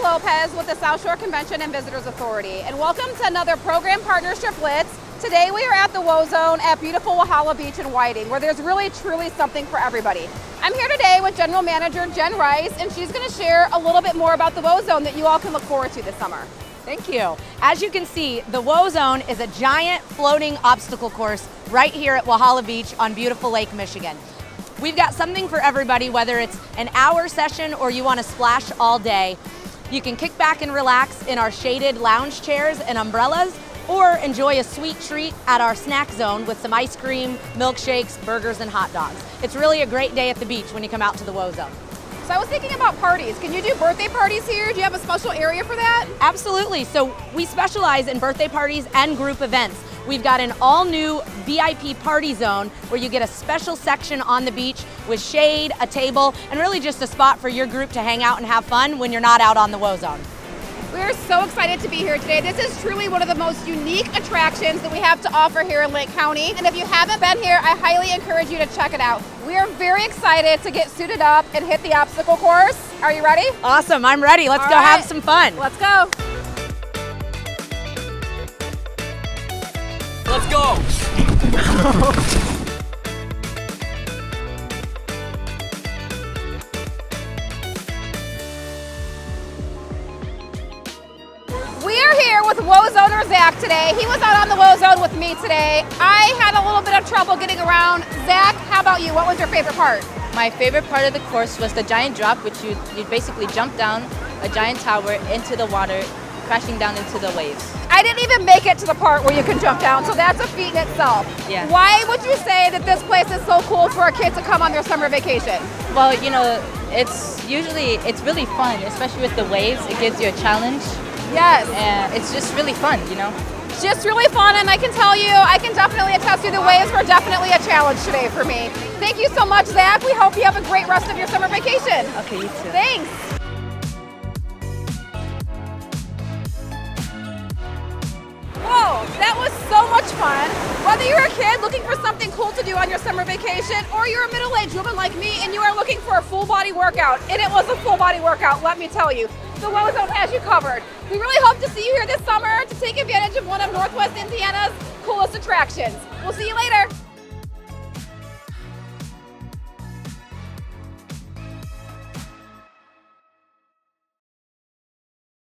Lopez with the South Shore Convention and Visitors Authority, and welcome to another program partnership Blitz. Today we are at the WhoaZone at beautiful Whihala Beach in Whiting, where there's really truly something for everybody. I'm here today with General Manager Jen Rice, and she's going to share a little bit more about the WhoaZone that you all can look forward to this summer. Thank you. As you can see, the WhoaZone is a giant floating obstacle course right here at Whihala Beach on beautiful Lake Michigan. We've got something for everybody, whether it's an hour session or you want to splash all day. You can kick back and relax in our shaded lounge chairs and umbrellas, or enjoy a sweet treat at our snack zone with some ice cream, milkshakes, burgers, and hot dogs. It's really a great day at the beach when you come out to the WhoaZone. So I was thinking about parties. Can you do birthday parties here? Do you have a special area for that? Absolutely. So we specialize in birthday parties and group events. We've got an all-new VIP party zone where you get a special section on the beach with shade, a table, and really just a spot for your group to hang out and have fun when you're not out on the WhoaZone. We are so excited to be here today. This is truly one of the most unique attractions that we have to offer here in Lake County. And if you haven't been here, I highly encourage you to check it out. We are very excited to get suited up and hit the obstacle course. Are you ready? Awesome, I'm ready. Let's go have some fun. Let's go. Let's go. We are here with WhoaZoner Zach today. He was out on the WhoaZone with me today. I had a little bit of trouble getting around. Zach, how about you? What was your favorite part? My favorite part of the course was the giant drop, which you basically jump down a giant tower into the water, crashing down into the waves. I didn't even make it to the part where you can jump down, so that's a feat in itself. Yeah. Why would you say that this place is so cool for a kid to come on their summer vacation? Well, you know, it's really fun, especially with the waves. It gives you a challenge. Yes. And it's just really fun, you know? Just really fun, and I can tell you, I can definitely attest to the waves were definitely a challenge today for me. Thank you so much, Zach. We hope you have a great rest of your summer vacation. Okay, you too. Thanks. Whoa, that was so much fun. Whether you're a kid looking for something cool to do on your summer vacation, or you're a middle-aged woman like me and you are looking for a full body workout, and it was a full body workout, let me tell you. The WhoaZone has you covered. We really hope to see you here this summer to take advantage of one of Northwest Indiana's coolest attractions. We'll see you later.